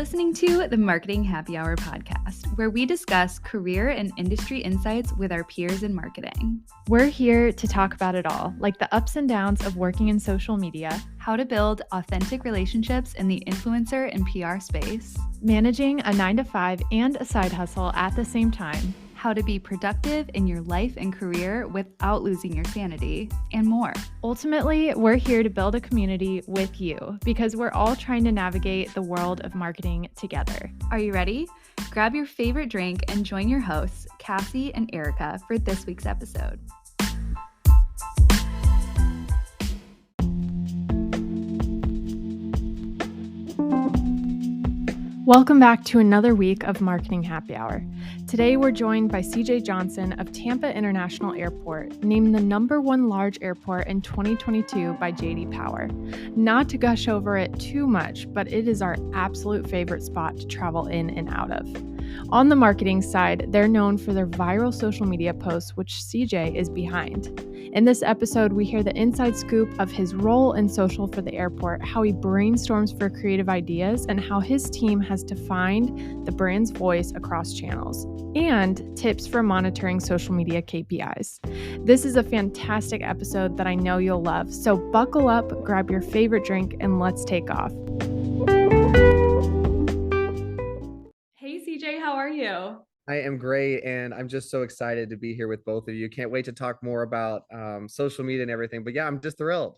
listening to the Marketing Happy Hour podcast, where we discuss career and industry insights with our peers in marketing. We're here to talk about it all, like the ups and downs of working in social media, how to build authentic relationships in the influencer and PR space, managing a 9-to-5 and a side hustle at the same time, how to be productive in your life and career without losing your sanity, and more. Ultimately, we're here to build a community with you because we're all trying to navigate the world of marketing together. Are you ready? Grab your favorite drink and join your hosts, Cassie and Erica, for this week's episode. Welcome back to another week of Marketing Happy Hour. Today, we're joined by CJ Johnson of Tampa International Airport, named the #1 large airport in 2022 by J.D. Power. Not to gush over it too much, but it is our absolute favorite spot to travel in and out of. On the marketing side, they're known for their viral social media posts, which CJ is behind. In this episode, we hear the inside scoop of his role in social for the airport, how he brainstorms for creative ideas, and how his team has defined the brand's voice across channels, and tips for monitoring social media KPIs. This is a fantastic episode that I know you'll love, so buckle up, grab your favorite drink, and let's take off. Hey CJ, how are you? I am great, and I'm just so excited to be here with both of you. Can't wait to talk more about social media and everything. But yeah, I'm just thrilled.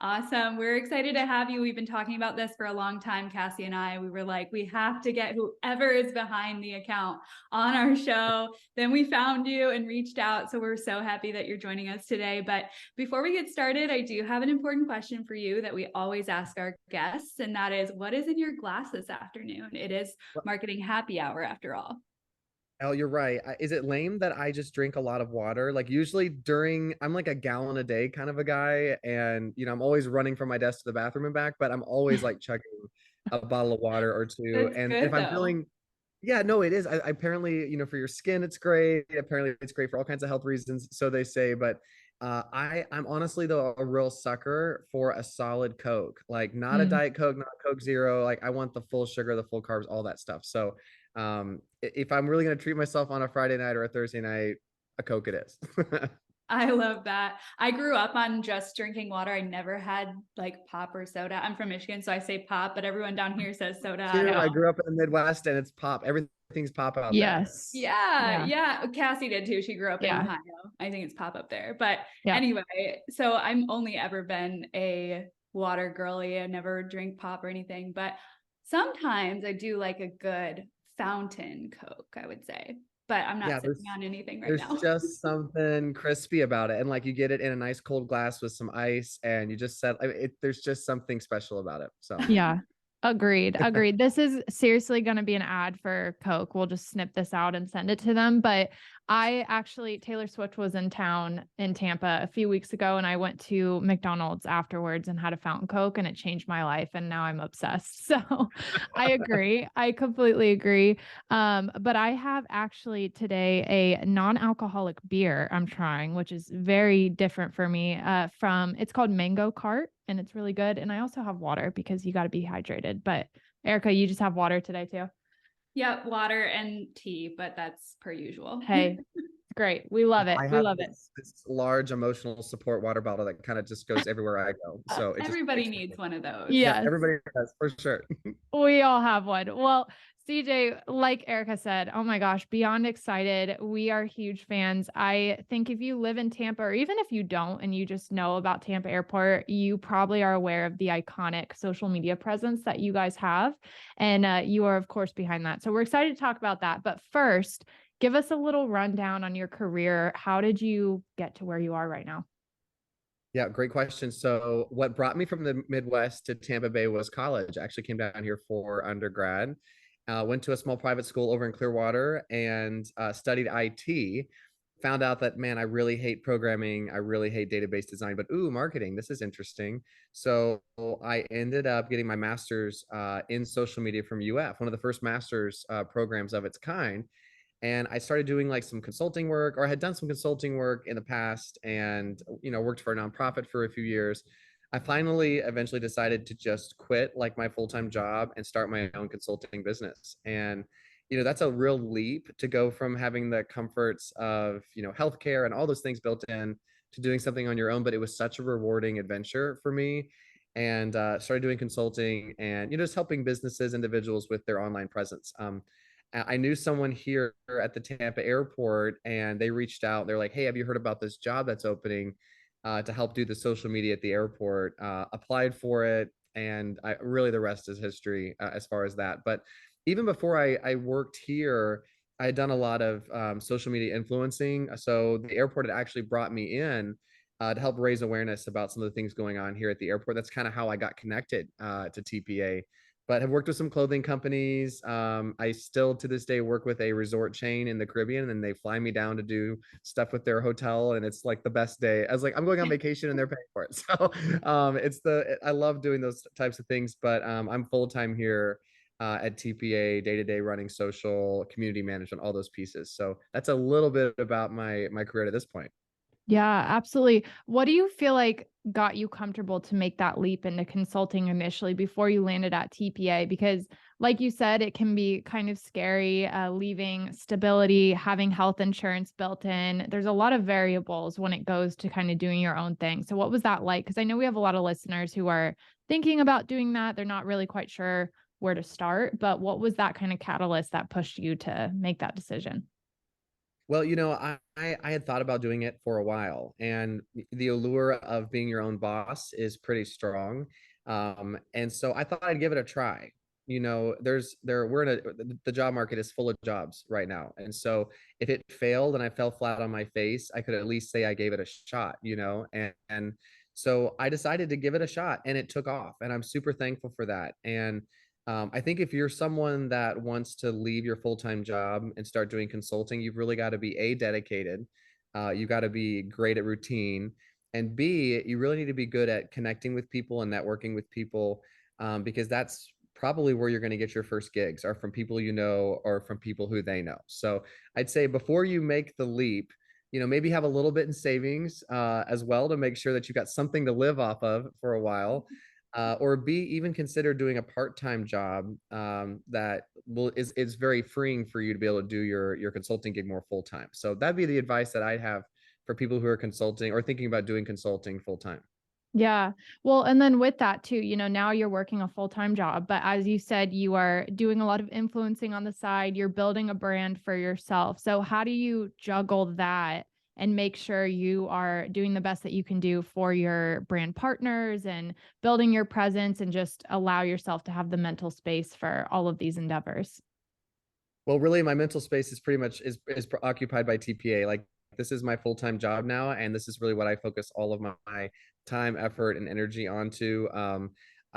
Awesome. We're excited to have you. We've been talking about this for a long time, Cassie and I. We were like, we have to get whoever is behind the account on our show. Then we found you and reached out. So we're so happy that you're joining us today. But before we get started, I do have an important question for you that we always ask our guests. And that is, what is in your glass this afternoon? It is Marketing Happy Hour after all. Oh, you're right. Is it lame that I just drink a lot of water? Like usually I'm like a gallon a day kind of a guy. And, I'm always running from my desk to the bathroom and back, but I'm always like chugging a bottle of water or two. That's and good, if I'm feeling, yeah, no, it is. I apparently, for your skin, it's great. Apparently it's great for all kinds of health reasons. So they say, but I'm honestly though a real sucker for a solid Coke, like not a Diet Coke, not a Coke Zero. Like I want the full sugar, the full carbs, all that stuff. So if I'm really going to treat myself on a Friday night or a Thursday night, a Coke it is. I love that. I grew up on just drinking water. I never had like pop or soda. I'm from Michigan, so I say pop, but everyone down here says soda. I grew up in the Midwest and it's pop. Everything's pop out there. Yeah. Cassie did too. She grew up in Ohio. I think it's pop up there. But anyway, so I'm only ever been a water girly. I never drink pop or anything, but sometimes I do like a good fountain Coke, I would say. But I'm not sipping on anything right now. There's just something crispy about it. And like you get it in a nice cold glass with some ice and you just said there's just something special about it. So yeah. Agreed. This is seriously going to be an ad for Coke. We'll just snip this out and send it to them. But Taylor Swift was in town in Tampa a few weeks ago, and I went to McDonald's afterwards and had a fountain Coke, and it changed my life. And now I'm obsessed. So I agree. I completely agree. But I have actually today a non-alcoholic beer I'm trying, which is very different for me. It's called Mango Cart. And it's really good. And I also have water because you got to be hydrated. But Erica, you just have water today too? Yep, water and tea, but that's per usual. Hey, great. We love it. We love it. This large emotional support water bottle that kind of just goes everywhere I go. So everybody needs one of those. Yes. Yeah, everybody does for sure. We all have one. Well, CJ, like Erica said, oh my gosh, beyond excited. We are huge fans. I think if you live in Tampa, or even if you don't, and you just know about Tampa Airport, you probably are aware of the iconic social media presence that you guys have. And you are, of course, behind that. So we're excited to talk about that. But first, give us a little rundown on your career. How did you get to where you are right now? Yeah, great question. So what brought me from the Midwest to Tampa Bay was college. I actually came down here for undergrad. Went to a small private school over in Clearwater and studied IT. Found out that, man, I really hate programming. I really hate database design, but marketing, this is interesting. So I ended up getting my master's in social media from UF, one of the first master's programs of its kind. And I started doing like some consulting work, or I had done some consulting work in the past and, worked for a nonprofit for a few years. I finally eventually decided to just quit like my full-time job and start my own consulting business. And that's a real leap to go from having the comforts of healthcare and all those things built in to doing something on your own. But it was such a rewarding adventure for me, and started doing consulting and just helping businesses, individuals with their online presence. I knew someone here at the Tampa airport, and they reached out. They're like, "Hey, have you heard about this job that's opening to help do the social media at the airport?" Applied for it, and really the rest is history as far as that. But even before I worked here, I had done a lot of social media influencing. So the airport had actually brought me in to help raise awareness about some of the things going on here at the airport. That's kind of how I got connected to TPA. But have worked with some clothing companies. I still to this day work with a resort chain in the Caribbean, and they fly me down to do stuff with their hotel, and it's like the best day. I was like, I'm going on vacation and they're paying for it. So I love doing those types of things. But I'm full time here at TPA, day to day running social, community management, all those pieces. So that's a little bit about my career to this point. Yeah, absolutely. What do you feel like got you comfortable to make that leap into consulting initially before you landed at TPA? Because, like you said, it can be kind of scary leaving stability, having health insurance built in. There's a lot of variables when it goes to kind of doing your own thing. So, what was that like? Because I know we have a lot of listeners who are thinking about doing that. They're not really quite sure where to start. But what was that kind of catalyst that pushed you to make that decision? Well, I had thought about doing it for a while, and the allure of being your own boss is pretty strong. And so I thought I'd give it a try. We're in the job market is full of jobs right now. And so if it failed and I fell flat on my face, I could at least say I gave it a shot. And so I decided to give it a shot, and it took off. And I'm super thankful for that. And I think if you're someone that wants to leave your full-time job and start doing consulting, you've really got to be dedicated. You got to be great at routine, and B, you really need to be good at connecting with people and networking with people, because that's probably where you're going to get your first gigs, are from people or from people who they know. So I'd say before you make the leap, maybe have a little bit in savings as well to make sure that you got something to live off of for a while, or B, even consider doing a part-time job that is very freeing for you to be able to do your consulting gig more full-time. So that'd be the advice that I'd have for people who are consulting or thinking about doing consulting full-time. Yeah. Well, and then with that too, now you're working a full-time job, but as you said, you are doing a lot of influencing on the side, you're building a brand for yourself. So how do you juggle that and make sure you are doing the best that you can do for your brand partners and building your presence and just allow yourself to have the mental space for all of these endeavors? Well, really, my mental space is pretty much is occupied by TPA. Like, this is my full-time job now, and this is really what I focus all of my time, effort, and energy onto.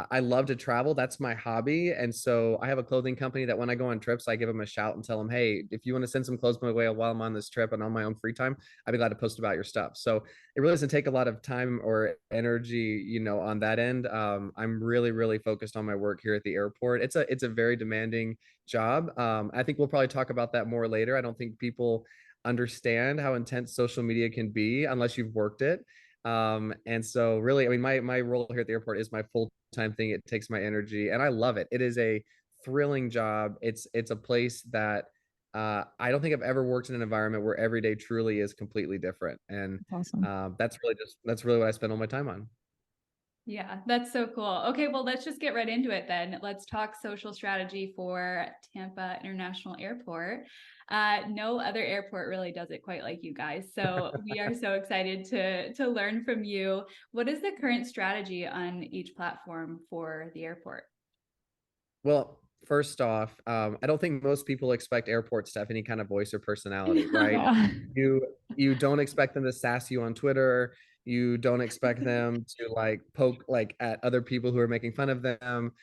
I love to travel. That's my hobby. And so I have a clothing company that when I go on trips, I give them a shout and tell them, "Hey, if you want to send some clothes my way while I'm on this trip and on my own free time, I'd be glad to post about your stuff." So it really doesn't take a lot of time or energy, on that end. I'm really, really focused on my work here at the airport. It's a very demanding job. I think we'll probably talk about that more later. I don't think people understand how intense social media can be unless you've worked it. And so really, I mean, my role here at the airport is my full-time thing. It takes my energy, and I love it. It is a thrilling job. It's a place that I don't think I've ever worked in an environment where every day truly is completely different. And That's awesome. that's really what I spend all my time on. Yeah, that's so cool. Okay, well, let's just get right into it then. Let's talk social strategy for Tampa International Airport. No other airport really does it quite like you guys. So we are so excited to learn from you. What is the current strategy on each platform for the airport? Well, first off, I don't think most people expect airports to have any kind of voice or personality, right? Yeah. You don't expect them to sass you on Twitter. You don't expect them to like poke like at other people who are making fun of them.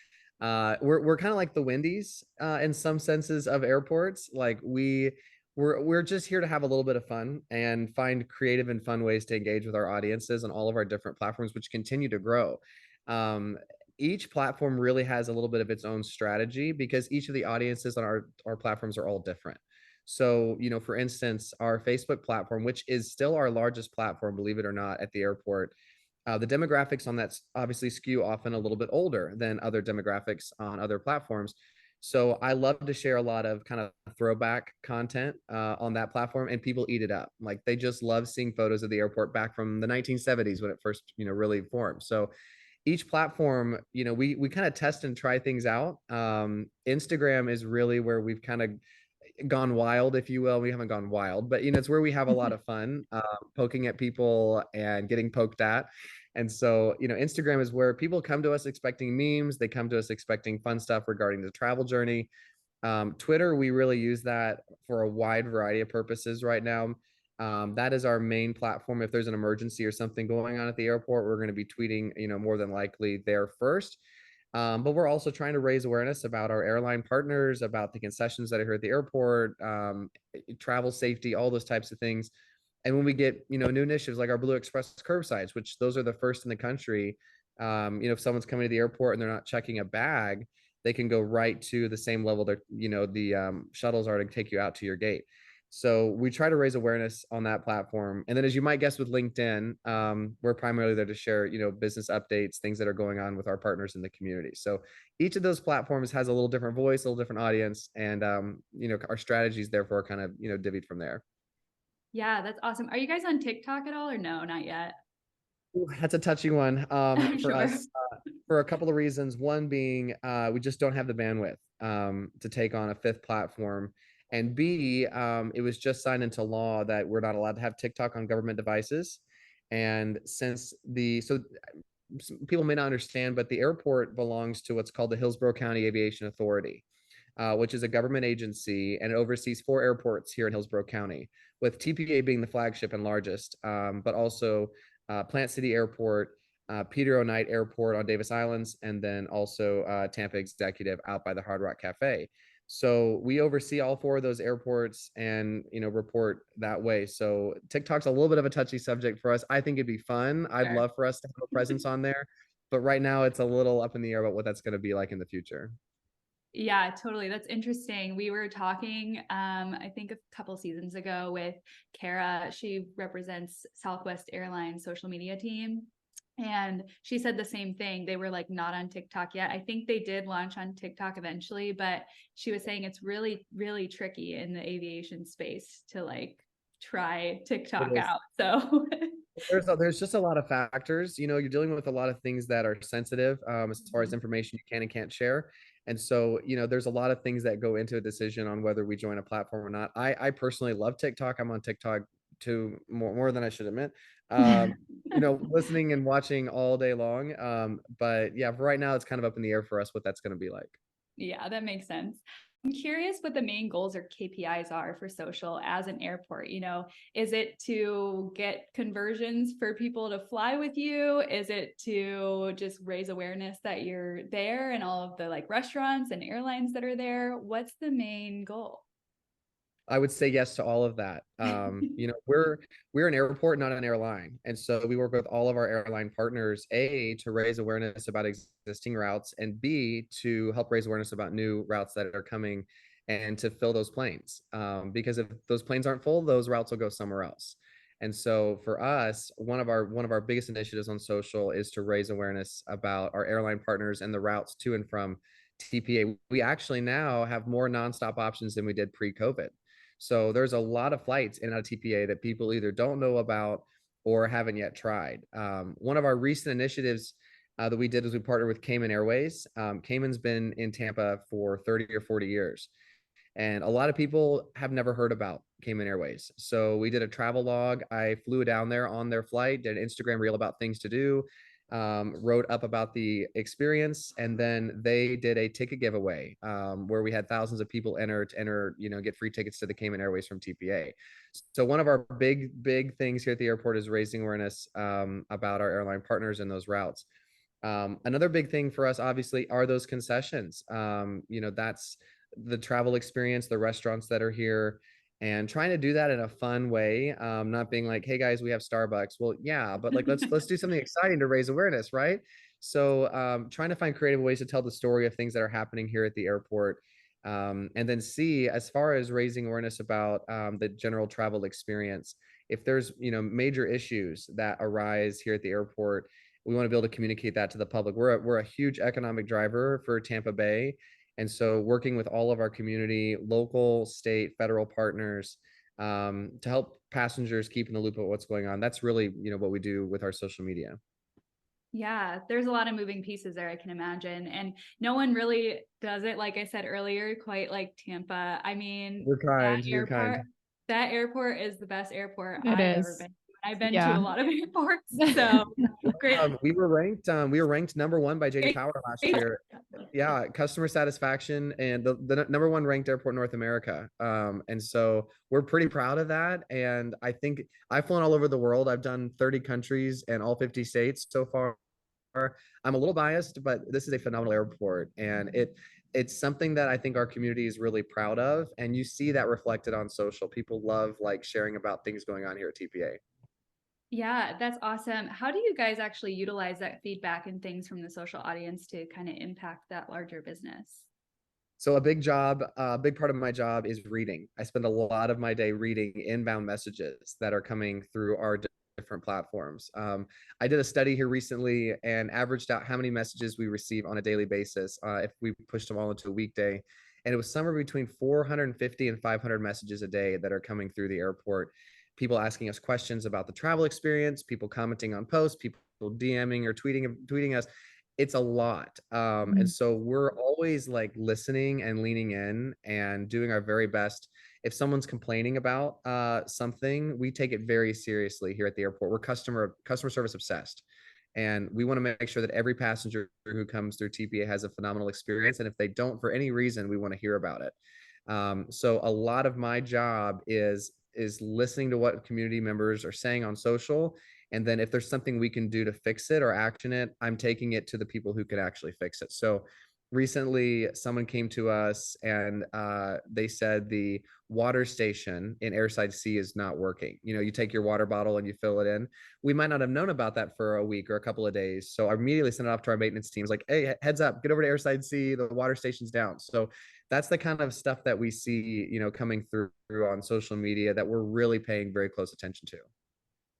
We're kind of like the Wendy's in some senses of airports. Like we're just here to have a little bit of fun and find creative and fun ways to engage with our audiences on all of our different platforms, which continue to grow. Um, each platform really has a little bit of its own strategy because each of the audiences on our platforms are all different. So, for instance, our Facebook platform, which is still our largest platform, believe it or not, at the airport, The demographics on that obviously skew often a little bit older than other demographics on other platforms. So I love to share a lot of kind of throwback content on that platform, and people eat it up. Like they just love seeing photos of the airport back from the 1970s when it first, really formed. So each platform, we kind of test and try things out. Instagram is really where we've kind of gone wild, if you will. We haven't gone wild, but it's where we have a lot of fun, poking at people and getting poked at. And so, Instagram is where people come to us expecting memes. They come to us expecting fun stuff regarding the travel journey. Twitter, we really use that for a wide variety of purposes right now. That is our main platform. If there's an emergency or something going on at the airport, we're going to be tweeting, more than likely there first. But we're also trying to raise awareness about our airline partners, about the concessions that are here at the airport, travel safety, all those types of things. And when we get, new initiatives like our Blue Express curbsides, which those are the first in the country, if someone's coming to the airport and they're not checking a bag, they can go right to the same level that, the shuttles are to take you out to your gate. So we try to raise awareness on that platform. And then, as you might guess, with LinkedIn, we're primarily there to share, business updates, things that are going on with our partners in the community. So each of those platforms has a little different voice, a little different audience, and our strategies therefore kind of divvied from there. Yeah, that's awesome. Are you guys on TikTok at all or no, not yet? Ooh, that's a touchy one for Sure. us, for a couple of reasons. One being we just don't have the bandwidth to take on a fifth platform. And B, it was just signed into law that we're not allowed to have TikTok on government devices. And since people may not understand, but the airport belongs to what's called the Hillsborough County Aviation Authority, which is a government agency, and it oversees 4 airports here in Hillsborough County, with TPA being the flagship and largest, but also Plant City Airport, Peter O. Knight Airport on Davis Islands, and then also Tampa Executive out by the Hard Rock Cafe. So we oversee all 4 of those airports and, report that way. So TikTok's a little bit of a touchy subject for us. I think it'd be fun. I'd love for us to have a presence on there, but right now it's a little up in the air about what that's going to be like in the future. Yeah, totally. That's interesting. We were talking, I think a couple seasons ago with Kara. She represents Southwest Airlines social media team. And she said the same thing. They were like not on TikTok yet. I think they did launch on TikTok eventually, but she was saying it's really, really tricky in the aviation space to like try TikTok out. So there's just a lot of factors. You're dealing with a lot of things that are sensitive as far as information you can and can't share. And so, there's a lot of things that go into a decision on whether we join a platform or not. I personally love TikTok. I'm on TikTok too, more than I should admit. Listening and watching all day long. But yeah, for right now, it's kind of up in the air for us what that's going to be like. Yeah, that makes sense. I'm curious what the main goals or KPIs are for social as an airport. Is it to get conversions for people to fly with you? Is it to just raise awareness that you're there and all of the like restaurants and airlines that are there? What's the main goal? I would say yes to all of that. We're an airport, not an airline. And so we work with all of our airline partners, A, to raise awareness about existing routes, and B, to help raise awareness about new routes that are coming and to fill those planes. Because if those planes aren't full, those routes will go somewhere else. And so for us, one of our biggest initiatives on social is to raise awareness about our airline partners and the routes to and from TPA. We actually now have more nonstop options than we did pre-COVID. So there's a lot of flights in and out of TPA that people either don't know about or haven't yet tried. One of our recent initiatives that we did is we partnered with Cayman Airways. Cayman's been in Tampa for 30 or 40 years. And a lot of people have never heard about Cayman Airways. So we did a travel log. I flew down there on their flight, did an Instagram reel about things to do, wrote up about the experience, and then they did a ticket giveaway where we had thousands of people enter, get free tickets to the Cayman Airways from TPA. So one of our big things here at the airport is raising awareness about our airline partners and those routes. Another big thing for us, obviously, are those concessions. That's the travel experience, the restaurants that are here, and trying to do that in a fun way, not being like, hey guys, we have Starbucks. Well, yeah, but like let's do something exciting to raise awareness, right? So trying to find creative ways to tell the story of things that are happening here at the airport. And then C, as far as raising awareness about the general travel experience, if there's, major issues that arise here at the airport, we want to be able to communicate that to the public. We're a huge economic driver for Tampa Bay. And so working with all of our community, local, state, federal partners, to help passengers keep in the loop of what's going on. That's really, what we do with our social media. Yeah, there's a lot of moving pieces there, I can imagine. And no one really does it, like I said earlier, quite like Tampa. I mean, You're kind. You're kind. that airport is the best airport It I've is. ever been to. I've been to a lot of airports. So great. We were ranked #1 by JD Power last year. Yeah, customer satisfaction, and the #1 ranked airport in North America. And so we're pretty proud of that. And I think I've flown all over the world. I've done 30 countries and all 50 states so far. I'm a little biased, but this is a phenomenal airport, and it's something that I think our community is really proud of. And you see that reflected on social. People love like sharing about things going on here at TPA. Yeah, that's awesome. How do you guys actually utilize that feedback and things from the social audience to kind of impact that larger business? So a big part of my job is reading. I spend a lot of my day reading inbound messages that are coming through our different platforms. I did a study here recently and averaged out how many messages we receive on a daily basis if we pushed them all into a weekday. And it was somewhere between 450 and 500 messages a day that are coming through the airport. People asking us questions about the travel experience, people commenting on posts, people DMing or tweeting us. It's a lot. And so we're always like listening and leaning in and doing our very best. If someone's complaining about something, we take it very seriously here at the airport. We're customer service obsessed. And we want to make sure that every passenger who comes through TPA has a phenomenal experience. And if they don't, for any reason, we want to hear about it. So a lot of my job is listening to what community members are saying on social. And then if there's something we can do to fix it or action it, I'm taking it to the people who could actually fix it. So recently someone came to us and they said the water station in Airside C is not working. You take your water bottle and you fill it in. We might not have known about that for a week or a couple of days. So I immediately sent it off to our maintenance teams like, hey, heads up, get over to Airside C, the water station's down. So that's the kind of stuff that we see, coming through on social media that we're really paying very close attention to.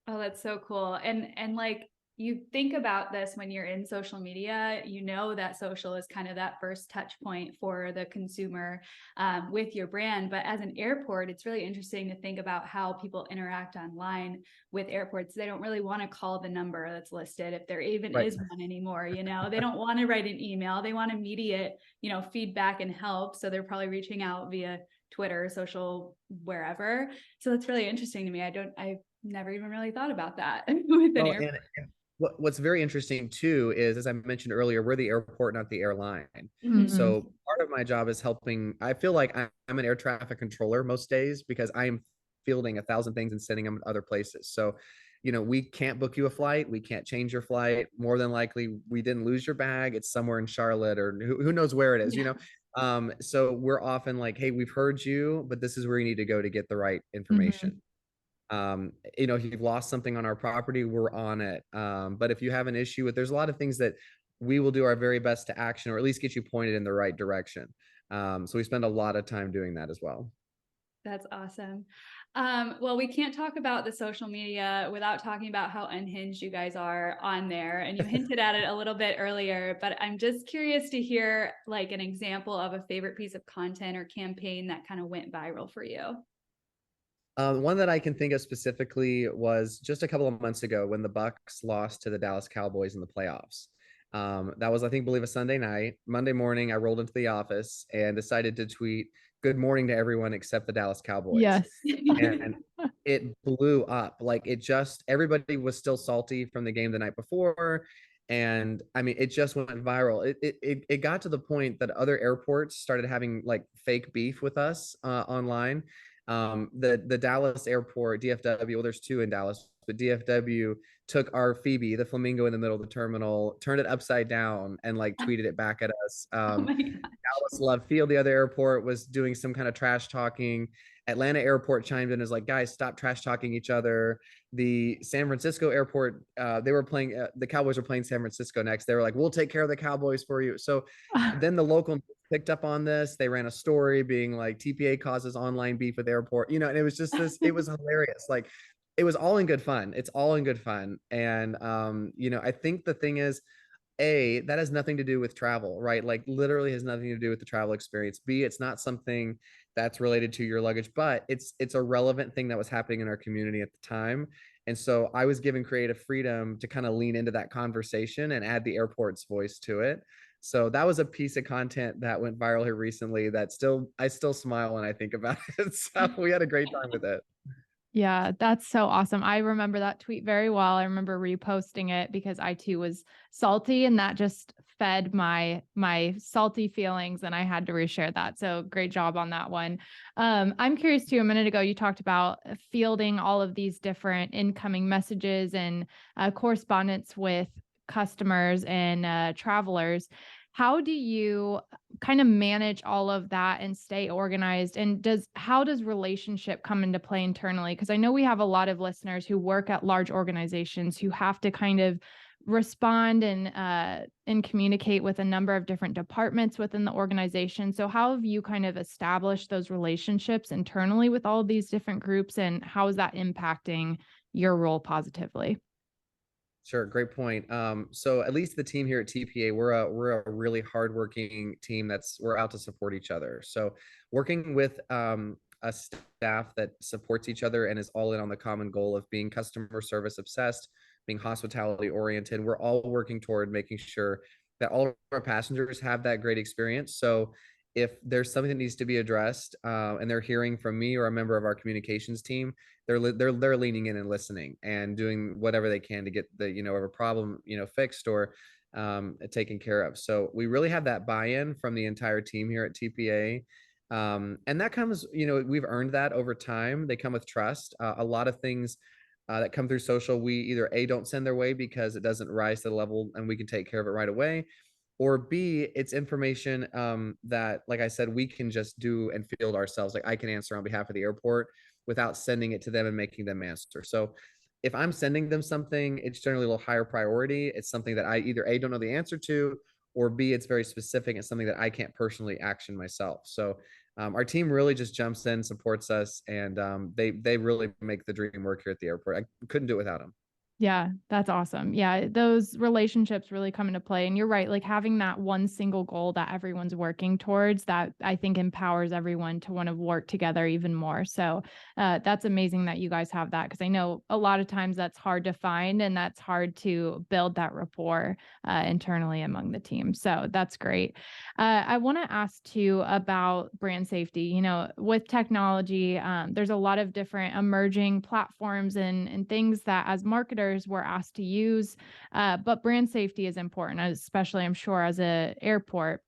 Oh, that's so cool. And like you think about this when you're in social media, that social is kind of that first touch point for the consumer with your brand. But as an airport, it's really interesting to think about how people interact online with airports. They don't really want to call the number that's listed, if there even is one anymore. They don't want to write an email. They want immediate, feedback and help. So they're probably reaching out via Twitter, social, wherever. So it's really interesting to me. I've never even really thought about that with an airport. And what's very interesting too is, as I mentioned earlier, we're the airport, not the airline. So part of my job is helping. I feel like I'm an air traffic controller most days because I am fielding 1,000 things and sending them to other places. So, we can't book you a flight. We can't change your flight. More than likely, we didn't lose your bag. It's somewhere in Charlotte or who knows where it is, So we're often like, hey, we've heard you, but this is where you need to go to get the right information. If you've lost something on our property, we're on it. But if you have an issue with, there's a lot of things that we will do our very best to action or at least get you pointed in the right direction. So we spend a lot of time doing that as well. That's awesome. Well, we can't talk about the social media without talking about how unhinged you guys are on there. And you hinted at it a little bit earlier, but I'm just curious to hear like an example of a favorite piece of content or campaign that kind of went viral for you. One that I can think of specifically was just a couple of months ago when the Bucks lost to the Dallas Cowboys in the playoffs. That was, I believe, a Sunday night. Monday morning, I rolled into the office and decided to tweet good morning to everyone except the Dallas Cowboys. Yes. And it blew up. Like everybody was still salty from the game the night before. And it just went viral. It got to the point that other airports started having like fake beef with us online. The Dallas airport, DFW, well, there's two in Dallas, but DFW took our Phoebe, the flamingo in the middle of the terminal, turned it upside down and like tweeted it back at us. Dallas Love Field, the other airport, was doing some kind of trash talking. Atlanta airport chimed in and was like, guys, stop trash talking each other. The San Francisco airport, they were playing, the Cowboys were playing San Francisco next. They were like, we'll take care of the Cowboys for you. So then the local picked up on this. They ran a story being like TPA causes online beef with airport, and it was just this, it was hilarious. Like it was all in good fun. It's all in good fun. And, I think the thing is, that has nothing to do with travel, right? Like literally has nothing to do with the travel experience. B, it's not something that's related to your luggage, but it's a relevant thing that was happening in our community at the time. And so I was given creative freedom to kind of lean into that conversation and add the airport's voice to it. So that was a piece of content that went viral here recently that I still smile when I think about it. So we had a great time with it. Yeah, that's so awesome. I remember that tweet very well. I remember reposting it because I too was salty, and that just fed my salty feelings, and I had to reshare that. So great job on that one. I'm curious too, a minute ago you talked about fielding all of these different incoming messages and correspondence with customers and travelers. How do you kind of manage all of that and stay organized? And how does relationship come into play internally? Because I know we have a lot of listeners who work at large organizations who have to kind of respond and communicate with a number of different departments within the organization. So how have you kind of established those relationships internally with all of these different groups, and how is that impacting your role positively? Sure, great point. So at least the team here at TPA, we're a really hardworking team we're out to support each other. So working with a staff that supports each other and is all in on the common goal of being customer service obsessed, being hospitality oriented, we're all working toward making sure that all of our passengers have that great experience. So if there's something that needs to be addressed, and they're hearing from me or a member of our communications team, they're leaning in and listening and doing whatever they can to get the a problem fixed or taken care of. So we really have that buy-in from the entire team here at TPA, and that comes, we've earned that over time. They come with trust. A lot of things that come through social, we either don't send their way because it doesn't rise to the level and we can take care of it right away, or B, it's information that, like I said, we can just do and field ourselves. Like I can answer on behalf of the airport without sending it to them and making them answer. So if I'm sending them something, it's generally a little higher priority. It's something that I either don't know the answer to, or B, it's very specific. It's something that I can't personally action myself. So our team really just jumps in, supports us, and they really make the dream work here at the airport. I couldn't do it without them. Yeah, that's awesome. Yeah, those relationships really come into play. And you're right, like having that one single goal that everyone's working towards, that I think empowers everyone to want to work together even more. So that's amazing that you guys have that, because I know a lot of times that's hard to find and that's hard to build that rapport internally among the team. So that's great. I want to ask too about brand safety. With technology, there's a lot of different emerging platforms and things that as marketers we're asked to use, but brand safety is important, especially I'm sure as an airport.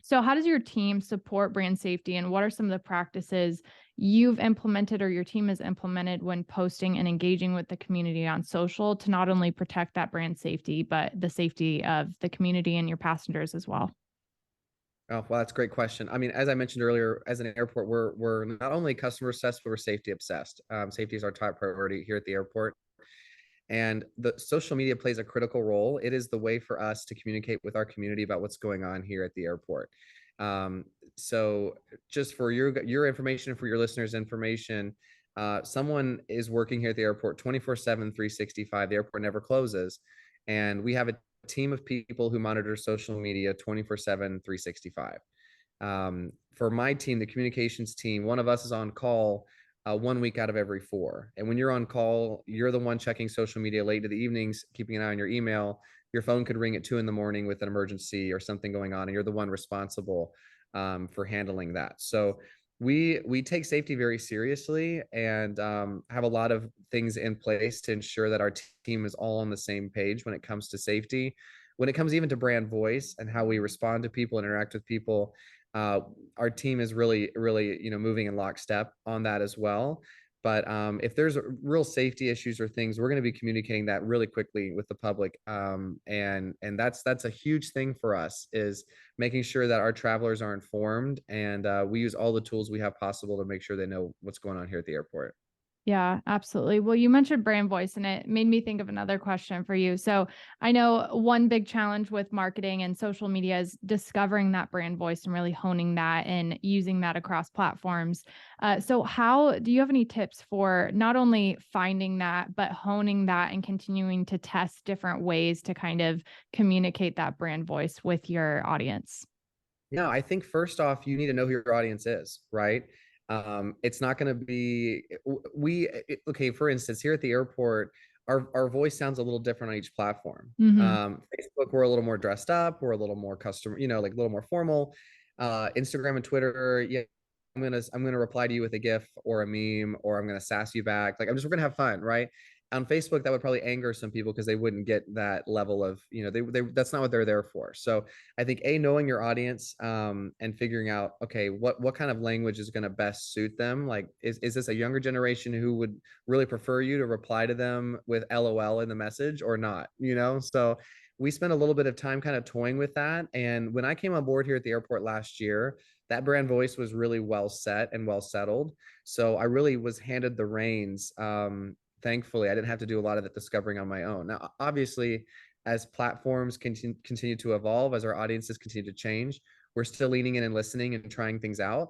So how does your team support brand safety, and what are some of the practices you've implemented or your team has implemented when posting and engaging with the community on social to not only protect that brand safety, but the safety of the community and your passengers as well? Oh, well, that's a great question. I mean, as I mentioned earlier, as an airport, we're not only customer obsessed, but we're safety obsessed. Safety is our top priority here at the airport. And the social media plays a critical role. It is the way for us to communicate with our community about what's going on here at the airport. Um, so just for your information, for your listeners' information, someone is working here at the airport 24/7, 365. The airport never closes. And we have a team of people who monitor social media 24/7, 365. For my team, the communications team, one of us is on call 1 week out of every 4. And when you're on call, you're the one checking social media late into the evenings, keeping an eye on your email. Your phone could ring at 2 a.m. with an emergency or something going on, and you're the one responsible for handling that. So we take safety very seriously, and have a lot of things in place to ensure that our team is all on the same page when it comes to safety. When it comes even to brand voice and how we respond to people and interact with people, uh, our team is really moving in lockstep on that as well. But if there's real safety issues or things, we're going to be communicating that really quickly with the public, and that's a huge thing for us, is making sure that our travelers are informed, and we use all the tools we have possible to make sure they know what's going on here at the airport. Yeah, absolutely. Well, you mentioned brand voice, and it made me think of another question for you. So, I know one big challenge with marketing and social media is discovering that brand voice and really honing that and using that across platforms. So, how do you have any tips for not only finding that, but honing that and continuing to test different ways to kind of communicate that brand voice with your audience? Yeah, I think first off, you need to know who your audience is, right? It's not going to be okay. For instance, here at the airport, our voice sounds a little different on each platform. Hmm. Facebook, we're a little more dressed up, we're a little more custom, like a little more formal. Instagram and Twitter, yeah, I'm gonna reply to you with a GIF or a meme, or I'm gonna sass you back. Like we're gonna have fun, right? On Facebook, that would probably anger some people because they wouldn't get that level of, they that's not what they're there for. So I think knowing your audience, and figuring out, okay, what kind of language is going to best suit them. Like, is this a younger generation who would really prefer you to reply to them with LOL in the message or not? So we spent a little bit of time kind of toying with that. And when I came on board here at the airport last year, that brand voice was really well set and well settled. So I really was handed the reins. Thankfully, I didn't have to do a lot of the discovering on my own. Now, obviously, as platforms continue to evolve, as our audiences continue to change, we're still leaning in and listening and trying things out.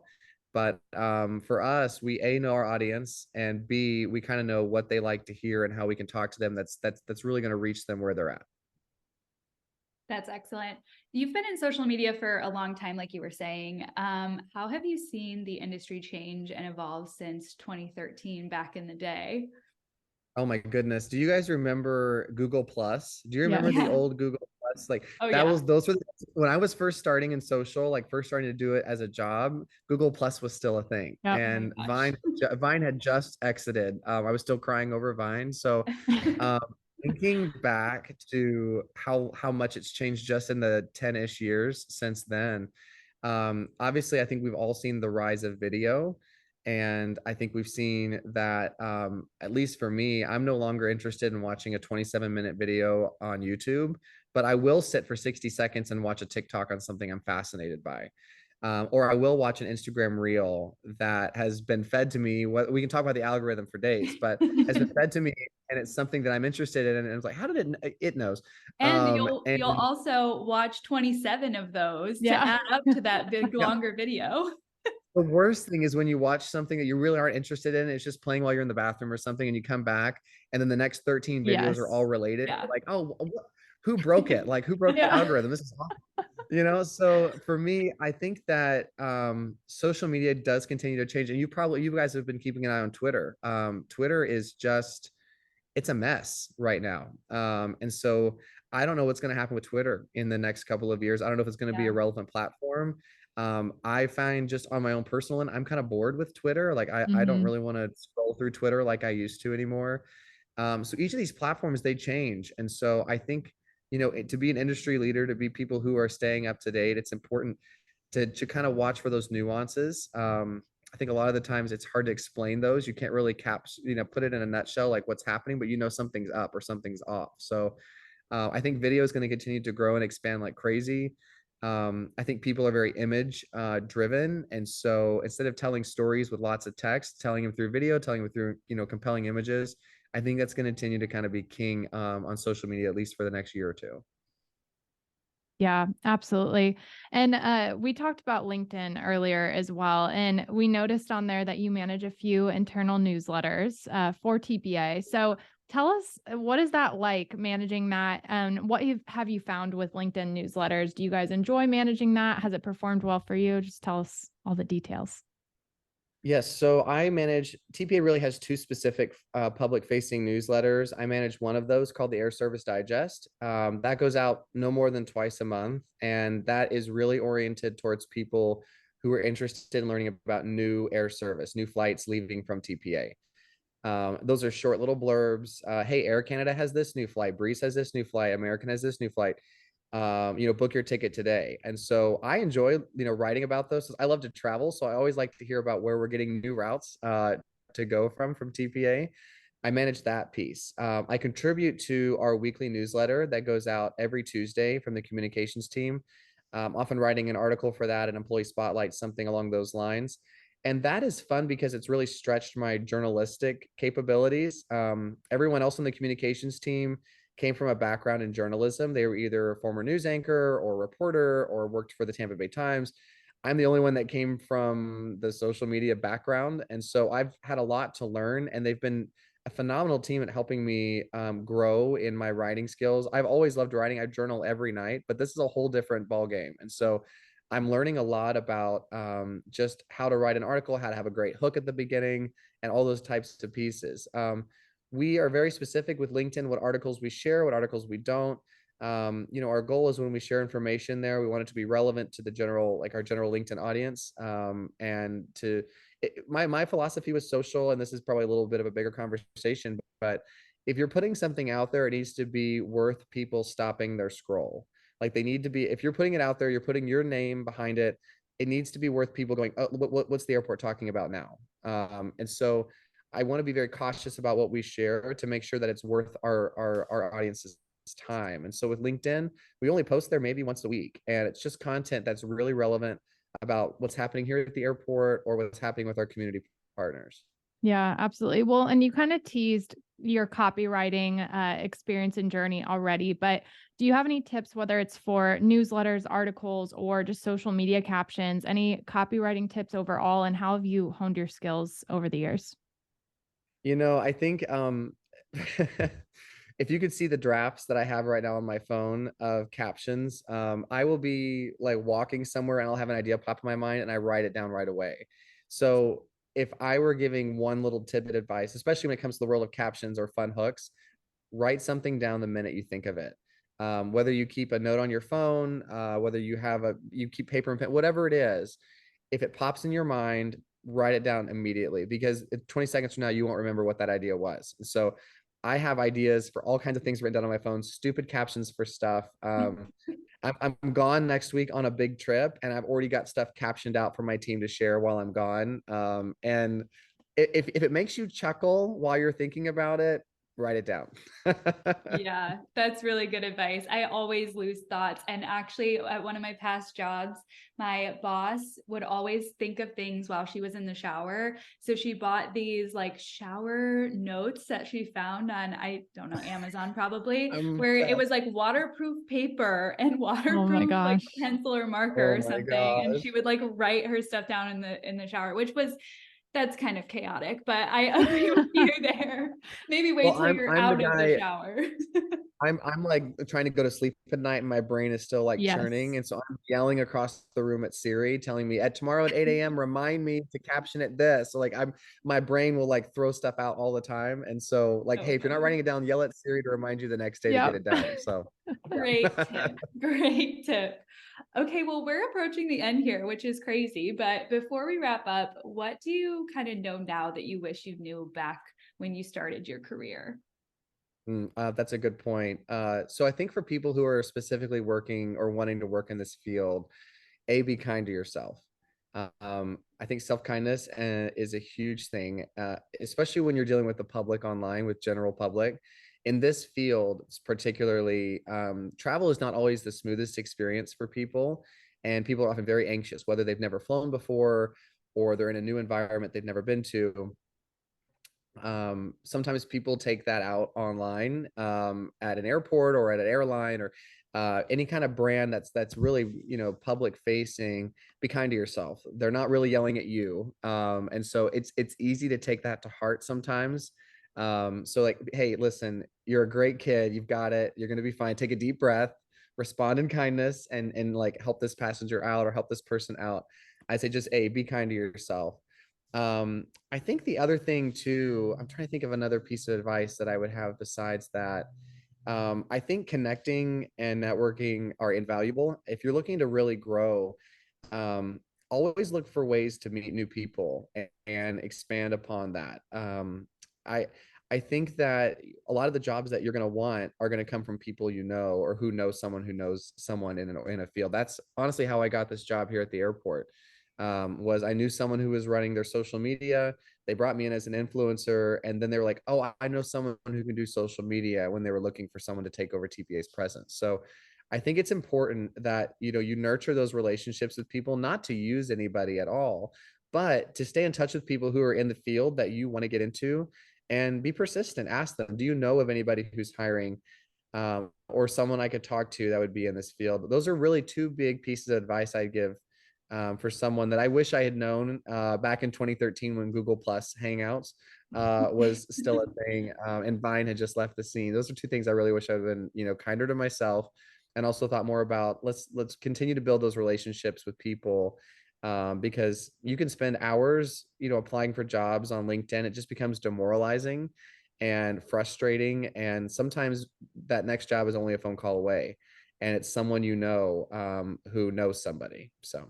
But for us, we know our audience, and B, we kind of know what they like to hear and how we can talk to them. That's really going to reach them where they're at. That's excellent. You've been in social media for a long time, like you were saying. How have you seen the industry change and evolve since 2013 back in the day? Oh my goodness. Do you guys remember Google Plus? Do you Yeah. remember the Yeah. old Google Plus? Like Oh, yeah. those were when I was first starting in social, like first starting to do it as a job, Google Plus was still a thing. Yep. Oh my And gosh. Vine had just exited. I was still crying over Vine. So um, thinking back to how much it's changed just in the 10-ish years since then. Obviously, I think we've all seen the rise of video. And I think we've seen that, at least for me, I'm no longer interested in watching a 27-minute video on YouTube, but I will sit for 60 seconds and watch a TikTok on something I'm fascinated by. Or I will watch an Instagram reel that has been fed to me. We can talk about the algorithm for days, but has been fed to me, and it's something that I'm interested in. And it's like, how did it knows? And And you'll also watch 27 of those to Yeah. add up to that big yeah, longer video. the worst thing is when you watch something that you really aren't interested in, it's just playing while you're in the bathroom or something, and you come back, and then the next 13 videos are all Yes. related. Yeah. You're like, oh, who broke it? Like, who broke the Yeah. algorithm? This is awful. So for me, I think that social media does continue to change. And you guys have been keeping an eye on Twitter. Twitter is just, it's a mess right now. And so I don't know what's going to happen with Twitter in the next couple of years. I don't know if it's going to be Yeah. a relevant platform. I find just on my own personal one, I'm kind of bored with Twitter. Like I don't Hmm. really want to scroll through Twitter like I used to anymore. So each of these platforms, they change. And so I think, to be an industry leader, to be people who are staying up to date, it's important to kind of watch for those nuances. I think a lot of the times it's hard to explain those. You can't really put it in a nutshell, like what's happening, but something's up or something's off. So I think video is going to continue to grow and expand like crazy. I think people are very image driven. And so instead of telling stories with lots of text, telling them through video, telling them through, compelling images, I think that's going to continue to kind of be king on social media, at least for the next year or two. Yeah, absolutely. And we talked about LinkedIn earlier as well. And we noticed on there that you manage a few internal newsletters for TPA. So tell us, what is that like managing that? And what have you found with LinkedIn newsletters? Do you guys enjoy managing that? Has it performed well for you? Just tell us all the details. Yes, so I manage TPA really has two specific public facing newsletters. I manage one of those called the Air Service Digest. That goes out no more than twice a month, and that is really oriented towards people who are interested in learning about new air service, new flights leaving from TPA. Those are short little blurbs. Hey, Air Canada has this new flight. Breeze has this new flight. American has this new flight. Book your ticket today. And so I enjoy, writing about those. I love to travel. So I always like to hear about where we're getting new routes to go from TPA. I manage that piece. I contribute to our weekly newsletter that goes out every Tuesday from the communications team, often writing an article for that, an employee spotlight, something along those lines. And that is fun because it's really stretched my journalistic capabilities. Everyone else on the communications team came from a background in journalism. They were either a former news anchor or reporter or worked for the Tampa Bay Times. I'm the only one that came from the social media background. And so I've had a lot to learn, and they've been a phenomenal team at helping me grow in my writing skills. I've always loved writing. I journal every night, but this is a whole different ball game. And so I'm learning a lot about just how to write an article, how to have a great hook at the beginning, and all those types of pieces. We are very specific with LinkedIn, what articles we share, what articles we don't. Our goal is when we share information there, we want it to be relevant to the general, like our general LinkedIn audience. My philosophy was social, and this is probably a little bit of a bigger conversation, but if you're putting something out there, it needs to be worth people stopping their scroll. Like they need to be, if you're putting it out there, you're putting your name behind it. It needs to be worth people going, oh, what's the airport talking about now? And so I want to be very cautious about what we share to make sure that it's worth our audience's time. And so with LinkedIn, we only post there maybe once a week, and it's just content that's really relevant about what's happening here at the airport or what's happening with our community partners. Yeah, absolutely. Well, and you kind of teased your copywriting experience and journey already, but do you have any tips, whether it's for newsletters, articles, or just social media captions, any copywriting tips overall, and how have you honed your skills over the years? I think if you could see the drafts that I have right now on my phone of captions, I will be like walking somewhere and I'll have an idea pop in my mind and I write it down right away. So if I were giving one little tidbit advice, especially when it comes to the world of captions or fun hooks, write something down the minute you think of it. Whether you keep a note on your phone, whether you keep paper and pen, whatever it is, if it pops in your mind, write it down immediately, because 20 seconds from now, you won't remember what that idea was. So I have ideas for all kinds of things written down on my phone, stupid captions for stuff. I'm gone next week on a big trip, and I've already got stuff captioned out for my team to share while I'm gone. And if it makes you chuckle while you're thinking about it, write it down. Yeah, that's really good advice. I always lose thoughts. And actually, at one of my past jobs, my boss would always think of things while she was in the shower. So she bought these like shower notes that she found on, I don't know, Amazon probably, where it was like waterproof paper and Oh my waterproof like gosh. pencil or marker Oh or my something. And gosh. she would like write her stuff down in the shower, which was that's kind of chaotic, but I agree with you there. Maybe wait Well, till you're I'm the out of the guy. shower. I'm like trying to go to sleep at night and my brain is still like churning. Yes. And so I'm yelling across the room at Siri, telling me at tomorrow at 8 a.m., remind me to caption it this. So like my brain will like throw stuff out all the time. And so like, So hey, if you're not funny. writing it down, yell at Siri to remind you the next day to get Yep. it done. So Great yeah. tip. Great tip. Okay, well, we're approaching the end here, which is crazy. But before we wrap up, what do you kind of know now that you wish you knew back when you started your career? That's a good point. So I think for people who are specifically working or wanting to work in this field, be kind to yourself. I think self-kindness is a huge thing, especially when you're dealing with the public online, with general public. In this field, particularly, travel is not always the smoothest experience for people, and people are often very anxious, whether they've never flown before or they're in a new environment they've never been to. Sometimes people take that out online, at an airport or at an airline or any kind of brand that's really public facing. Be kind to yourself. They're not really yelling at you, and so it's easy to take that to heart sometimes. So like, hey, listen, you're a great kid, you've got it, you're going to be fine. Take a deep breath, respond in kindness, and like help this passenger out or help this person out. I say just be kind to yourself. I think the other thing too, I'm trying to think of another piece of advice that I would have besides that. I think connecting and networking are invaluable. If you're looking to really grow, always look for ways to meet new people and expand upon that. I I think that a lot of the jobs that you're going to want are going to come from people or who knows someone in a field. That's honestly how I got this job here at the airport. Was I knew someone who was running their social media. They brought me in as an influencer, and then they were like, "Oh, I know someone who can do social media," when they were looking for someone to take over TPA's presence. So I think it's important that you nurture those relationships with people, not to use anybody at all, but to stay in touch with people who are in the field that you want to get into and be persistent. Ask them, do you know of anybody who's hiring, or someone I could talk to that would be in this field? Those are really two big pieces of advice I'd give for someone that I wish I had known back in 2013 when Google Plus Hangouts was still a thing, and Vine had just left the scene. Those are two things I really wish I'd been, kinder to myself, and also thought more about. Let's continue to build those relationships with people, because you can spend hours, applying for jobs on LinkedIn. It just becomes demoralizing and frustrating, and sometimes that next job is only a phone call away, and it's someone who knows somebody. So.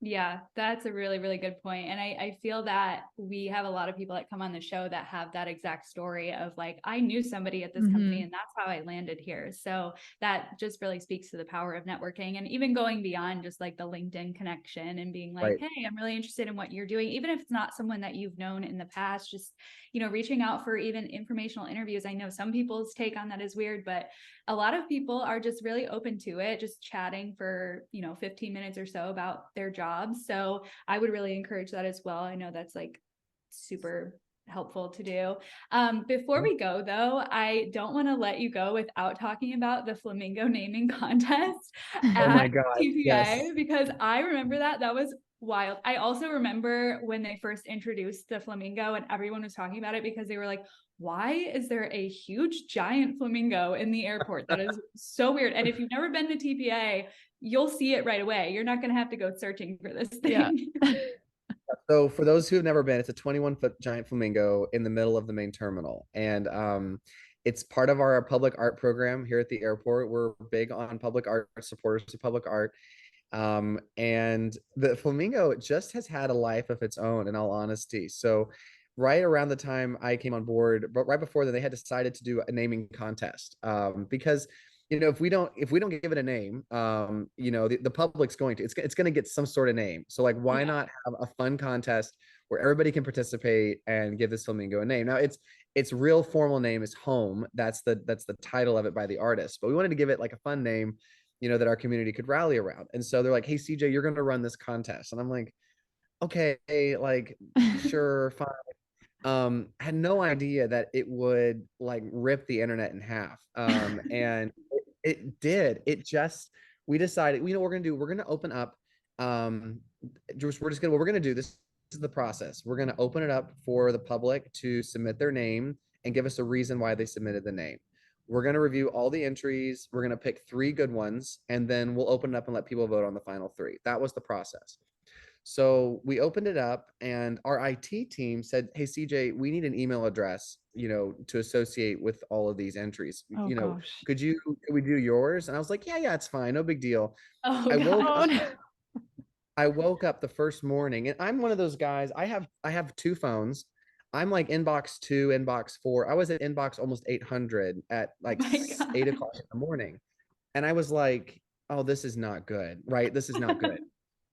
Yeah, that's a really, really good point. And I feel that we have a lot of people that come on the show that have that exact story of like, I knew somebody at this company and that's how I landed here. So that just really speaks to the power of networking, and even going beyond just like the LinkedIn connection and being like, Right. hey, I'm really interested in what you're doing. Even if it's not someone that you've known in the past, just, reaching out for even informational interviews. I know some people's take on that is weird, but a lot of people are just really open to it, just chatting for, 15 minutes or so about their jobs. So I would really encourage that as well. I know that's like super helpful to do. Before we go though, I don't want to let you go without talking about the flamingo naming contest Oh my at God. TPA, Yes. because I remember that was wild. I also remember when they first introduced the flamingo and everyone was talking about it because they were like, why is there a huge giant flamingo in the airport? That is so weird. And if you've never been to TPA, you'll see it right away. You're not going to have to go searching for this thing. Yeah. So for those who have never been, it's a 21-foot giant flamingo in the middle of the main terminal. And it's part of our public art program here at the airport. We're big on public art, supporters of public art. And the flamingo just has had a life of its own, in all honesty. So right around the time I came on board, but right before that, they had decided to do a naming contest, because if we don't give it a name, the public's it's going to get some sort of name. So like, why not have a fun contest where everybody can participate and give this flamingo a name? Now its real formal name is Home. That's the title of it by the artist, but we wanted to give it like a fun name, that our community could rally around. And so they're like, hey, CJ, you're going to run this contest. And I'm like, okay, like, sure, fine. Had no idea that it would like rip the internet in half. And it did. We decided, what we're going to do. We're going to open up, what we're going to do, this is the process. We're going to open it up for the public to submit their name and give us a reason why they submitted the name. We're going to review all the entries. We're going to pick 3 good ones, and then we'll open it up and let people vote on the final 3. That was the process. So we opened it up, and our IT team said, hey, CJ, we need an email address, to associate with all of these entries. Oh, gosh. Could we do yours? And I was like, yeah, it's fine. No big deal. Oh, I woke God. up, I woke up the first morning, and I'm one of those guys. I have 2 phones. I'm like inbox 2, inbox 4. I was at inbox almost 800 at like 8 o'clock in the morning. And I was like, oh, this is not good, right? This is not good.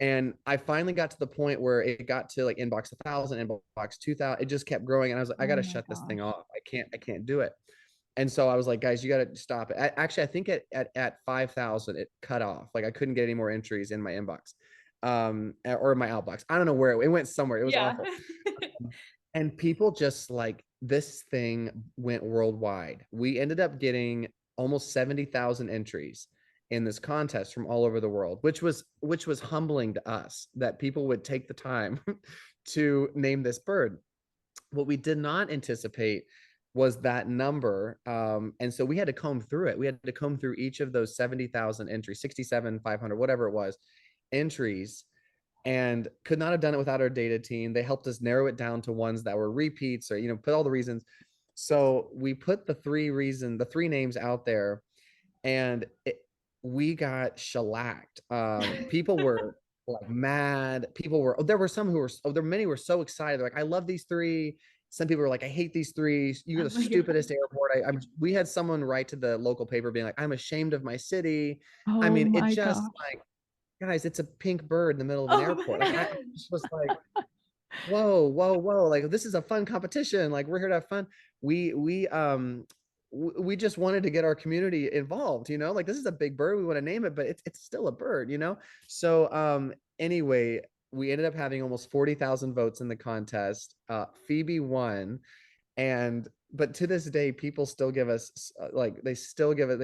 And I finally got to the point where it got to like inbox 1,000, inbox 2,000. It just kept growing. And I was like, I got to shut this thing off. I can't do it. And so I was like, guys, you got to stop it. Actually, I think at 5,000, it cut off. Like I couldn't get any more entries in my inbox, or my outbox. I don't know where it went somewhere. It was awful. And people just like, this thing went worldwide. We ended up getting almost 70,000 entries in this contest from all over the world, which was humbling to us that people would take the time to name this bird. What we did not anticipate was that number. And so we had to comb through it. We had to comb through each of those 70,000 entries, 67,500, whatever it was, entries, and could not have done it without our data team. They helped us narrow it down to ones that were repeats, or, put all the reasons. So we put the 3 names out there, and we got shellacked. People were like mad. There were some who were, many were so excited. They're like, I love these 3. Some people were like, I hate these 3. You're the stupidest airport. We had someone write to the local paper being like, I'm ashamed of my city. I mean, it just like, guys, it's a pink bird in the middle of an airport. Like, I just was like, whoa, like, this is a fun competition. Like, we're here to have fun. We just wanted to get our community involved, like, this is a big bird. We want to name it, but it's still a bird, So anyway, we ended up having almost 40,000 votes in the contest. Phoebe won. But to this day, people still give us they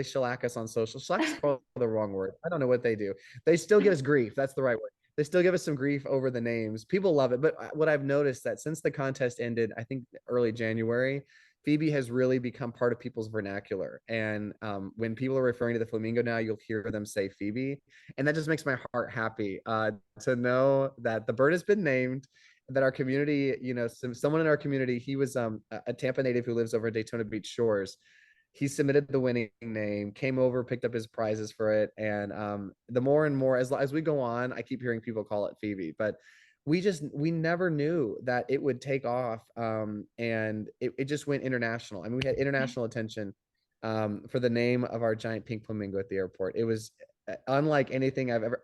shellac us on social. Shellac is probably the wrong word. I don't know what they do. They still give us grief. That's the right word. They still give us some grief over the names. People love it. But what I've noticed that since the contest ended, I think early January, Phoebe has really become part of people's vernacular. And when people are referring to the flamingo now, you'll hear them say Phoebe. And that just makes my heart happy to know that the bird has been named, that our community, someone in our community, he was a Tampa native who lives over Daytona Beach shores. He submitted the winning name, came over, picked up his prizes for it. And the more and more, as we go on, I keep hearing people call it Phoebe, but we never knew that it would take off. And it just went international. I mean, we had international attention for the name of our giant pink flamingo at the airport. It was unlike anything I've ever.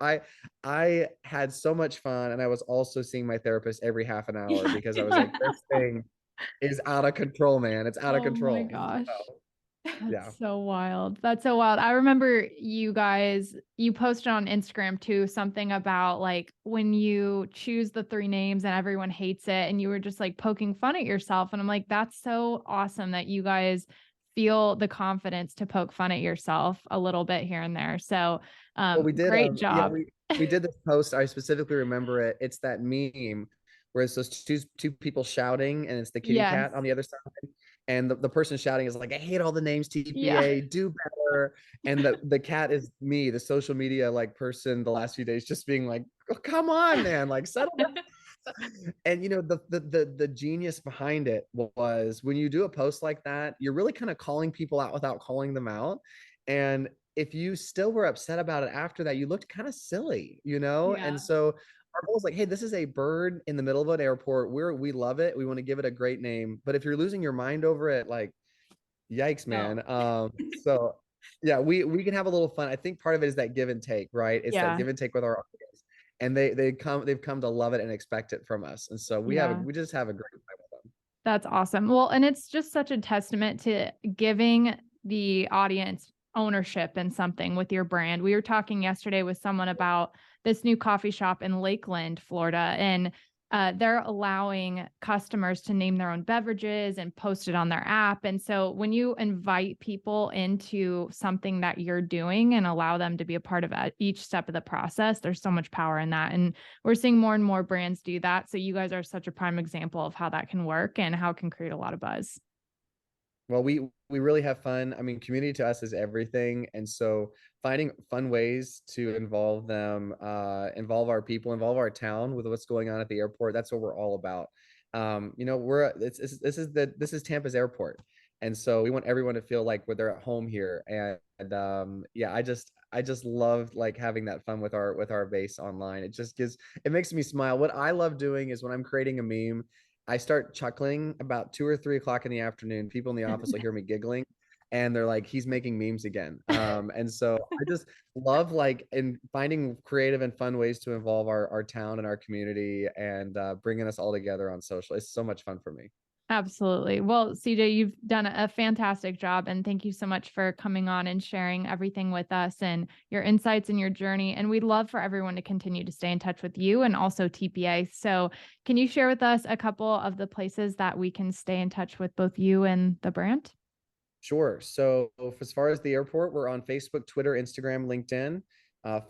I had so much fun, and I was also seeing my therapist every half an hour because I was like, this thing is out of control, man. It's out of control. Oh my gosh. Yeah. That's so wild. That's so wild. I remember you posted on Instagram too, something about like when you choose the 3 names and everyone hates it, and you were just like poking fun at yourself. And I'm like, that's so awesome that you guys feel the confidence to poke fun at yourself a little bit here and there. So we did, great job. We did this post. I specifically remember it. It's that meme where it's those two people shouting, and it's the kitty cat on the other side. And the person shouting is like, I hate all the names, TPA, do better. And the cat is me, the social media person the last few days, just being like, oh, come on, man, settle down. And the genius behind it was when you do a post like that, you're really kind of calling people out without calling them out. And if you still were upset about it after that, you looked kind of silly, Yeah. And so our goal is like, hey, this is a bird in the middle of an airport. We love it. We want to give it a great name. But if you're losing your mind over it, yikes, man. No. So yeah, we can have a little fun. I think part of it is that give and take, right? It's that give and take with our audience. And they've come to love it and expect it from us. And so we just have a great time with them. That's awesome. Well, and it's just such a testament to giving the audience ownership in something with your brand. We were talking yesterday with someone about this new coffee shop in Lakeland, Florida, and they're allowing customers to name their own beverages and post it on their app. And so when you invite people into something that you're doing and allow them to be a part of each step of the process, there's so much power in that. And we're seeing more and more brands do that. So you guys are such a prime example of how that can work and how it can create a lot of buzz. Well, we really have fun. I mean, community to us is everything. And so finding fun ways to involve them, involve our people, involve our town with what's going on at the airport. That's what we're all about. This is Tampa's airport. And so we want everyone to feel like they're at home here. And I just love having that fun with our base online. It makes me smile. What I love doing is when I'm creating a meme, I start chuckling about 2 or 3 o'clock in the afternoon. People in the office will hear me giggling, and they're like, he's making memes again. And so I just love in finding creative and fun ways to involve our town and our community, and bringing us all together on social. It's so much fun for me. Absolutely. Well, CJ, you've done a fantastic job, and thank you so much for coming on and sharing everything with us and your insights and your journey. And we'd love for everyone to continue to stay in touch with you and also TPA. So can you share with us a couple of the places that we can stay in touch with both you and the brand? Sure. So as far as the airport, we're on Facebook, Twitter, Instagram, LinkedIn.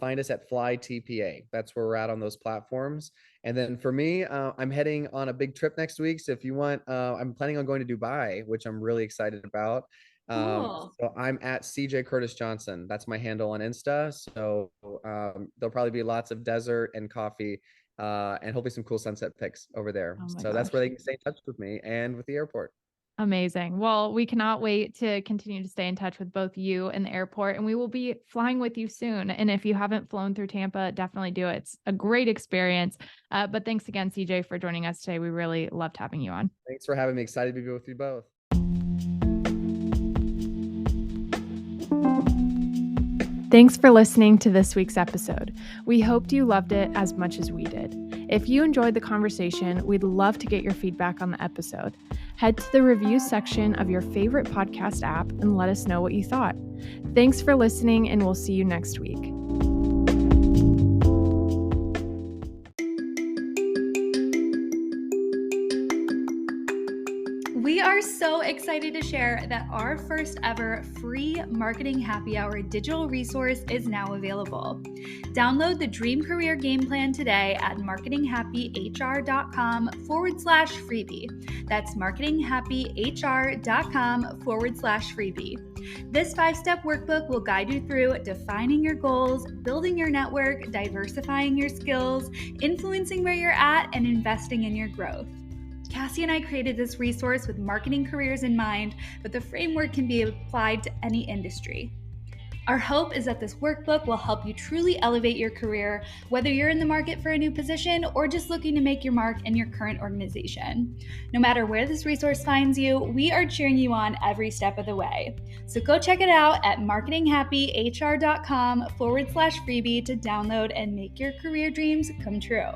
Find us at Fly TPA. That's where we're at on those platforms. And then for me, I'm heading on a big trip next week. So if you want, I'm planning on going to Dubai, which I'm really excited about. Cool. So I'm at CJ Curtis Johnson. That's my handle on Insta. So there'll probably be lots of desert and coffee, and hopefully some cool sunset pics over there. So that's where they can stay in touch with me and with the airport. Amazing. Well, we cannot wait to continue to stay in touch with both you and the airport, and we will be flying with you soon. And if you haven't flown through Tampa, definitely do it. It's a great experience. But thanks again, CJ, for joining us today. We really loved having you on. Thanks for having me. Excited to be with you both. Thanks for listening to this week's episode. We hoped you loved it as much as we did. If you enjoyed the conversation, we'd love to get your feedback on the episode. Head to the review section of your favorite podcast app and let us know what you thought. Thanks for listening, and we'll see you next week. excited to share that our first ever free Marketing Happy Hour digital resource is now available. Download the Dream Career Game Plan today at marketinghappyhr.com/freebie. That's marketinghappyhr.com/freebie. This 5-step workbook will guide you through defining your goals, building your network, diversifying your skills, influencing where you're at, and investing in your growth. Cassie and I created this resource with marketing careers in mind, but the framework can be applied to any industry. Our hope is that this workbook will help you truly elevate your career, whether you're in the market for a new position or just looking to make your mark in your current organization. No matter where this resource finds you, we are cheering you on every step of the way. So go check it out at marketinghappyhr.com/freebie to download and make your career dreams come true.